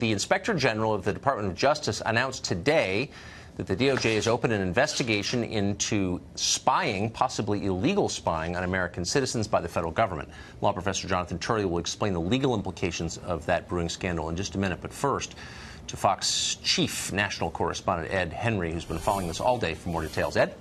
The Inspector General of the Department of Justice announced today that the DOJ has opened an investigation into spying, possibly illegal spying, on American citizens by the federal government. Law professor Jonathan Turley will explain the legal implications of that brewing scandal in just a minute. But first, to Fox chief national correspondent Ed Henry, who's been following this all day for more details. Ed?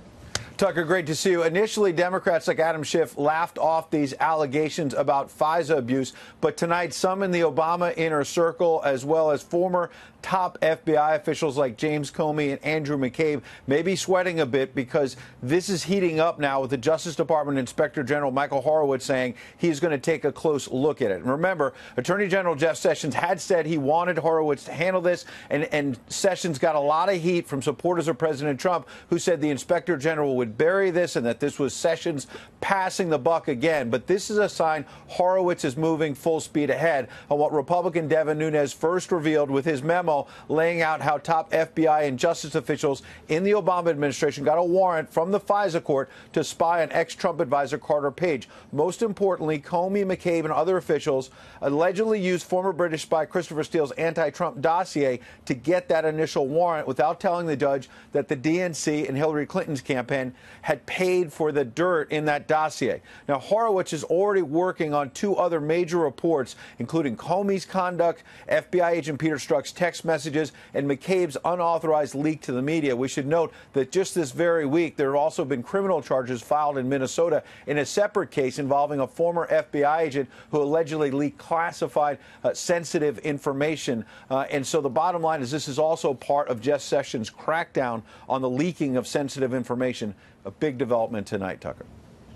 Tucker, great to see you. Initially, Democrats like Adam Schiff laughed off these allegations about FISA abuse, but tonight some in the Obama inner circle, as well as former top FBI officials like James Comey and Andrew McCabe, may be sweating a bit because this is heating up now with the Justice Department Inspector General Michael Horowitz saying he's going to take a close look at it. And remember, Attorney General Jeff Sessions had said he wanted Horowitz to handle this, and Sessions got a lot of heat from supporters of President Trump who said the Inspector General would bury this and that this was Sessions passing the buck again. But this is a sign Horowitz is moving full speed ahead on what Republican Devin Nunes first revealed with his memo laying out how top FBI and justice officials in the Obama administration got a warrant from the FISA court to spy on ex-Trump advisor Carter Page. Most importantly, Comey, McCabe, and other officials allegedly used former British spy Christopher Steele's anti-Trump dossier to get that initial warrant without telling the judge that the DNC and Hillary Clinton's campaign had paid for the dirt in that dossier. Now, Horowitz is already working on two other major reports, including Comey's conduct, FBI agent Peter Strzok's text messages, and McCabe's unauthorized leak to the media. We should note that just this very week, there have also been criminal charges filed in Minnesota in a separate case involving a former FBI agent who allegedly leaked classified sensitive information. And so the bottom line is this is also part of Jeff Sessions' crackdown on the leaking of sensitive information. A big development tonight, Tucker.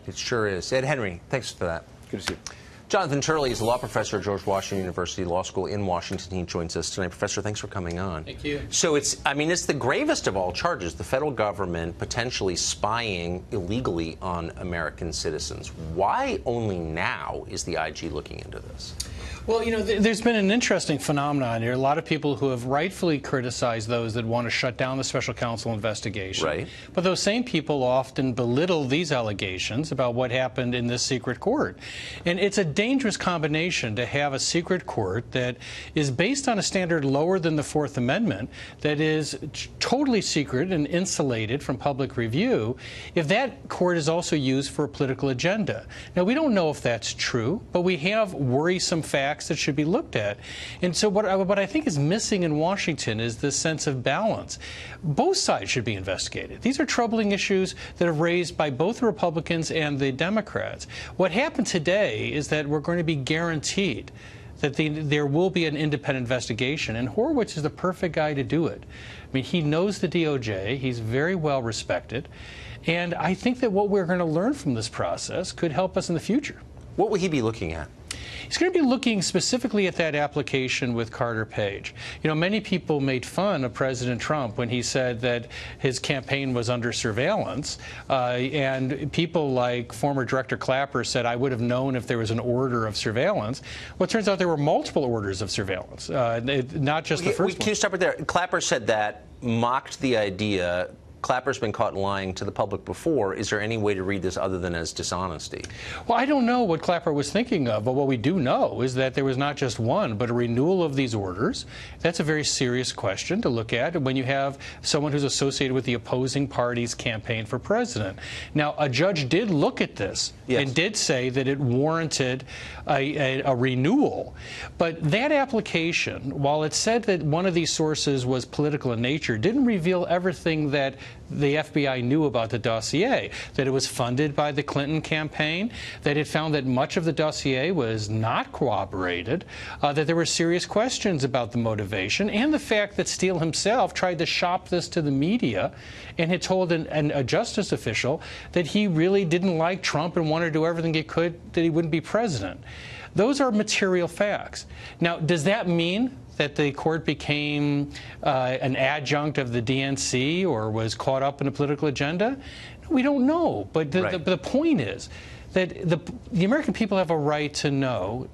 It sure is. Ed Henry, thanks for that. Good to see you. Jonathan Turley is a law professor at George Washington University Law School in Washington. He joins us tonight. Professor, thanks for coming on. Thank you. So it's the gravest of all charges, the federal government potentially spying illegally on American citizens. Why only now is the IG looking into this? Well, you know, there's been an interesting phenomenon here. A lot of people who have rightfully criticized those that want to shut down the special counsel investigation. Right. But those same people often belittle these allegations about what happened in this secret court. And it's a dangerous combination to have a secret court that is based on a standard lower than the Fourth Amendment, that is totally secret and insulated from public review, if that court is also used for a political agenda. Now, we don't know if that's true, but we have worrisome facts that should be looked at. And so what I think is missing in Washington is this sense of balance. Both sides should be investigated. These are troubling issues that are raised by both the Republicans and the Democrats. What happened today is that we're going to be guaranteed that there will be an independent investigation, and Horowitz is the perfect guy to do it. I mean, he knows the DOJ. He's very well respected. And I think that what we're going to learn from this process could help us in the future. What will he be looking at? He's going to be looking specifically at that application with Carter Page. You know, many people made fun of President Trump when he said that his campaign was under surveillance, and people like former Director Clapper said, I would have known if there was an order of surveillance. Well, it turns out there were multiple orders of surveillance, not just the first one. Can you stop right there? Clapper said that, mocked the idea. Clapper's been caught lying to the public before. Is there any way to read this other than as dishonesty? Well, I don't know what Clapper was thinking of, but what we do know is that there was not just one, but a renewal of these orders. That's a very serious question to look at when you have someone who's associated with the opposing party's campaign for president. Now, a judge did look at this and did say that it warranted a renewal. But that application, while it said that one of these sources was political in nature, didn't reveal everything that the FBI knew about the dossier, that it was funded by the Clinton campaign, that it found that much of the dossier was not corroborated, that there were serious questions about the motivation, and the fact that Steele himself tried to shop this to the media and had told a justice official that he really didn't like Trump and wanted to do everything he could that he wouldn't be president. Those are material facts. Now, does that mean that the court became an adjunct of the DNC or was caught up in a political agenda? We don't know. But the point is that the American people have a right to know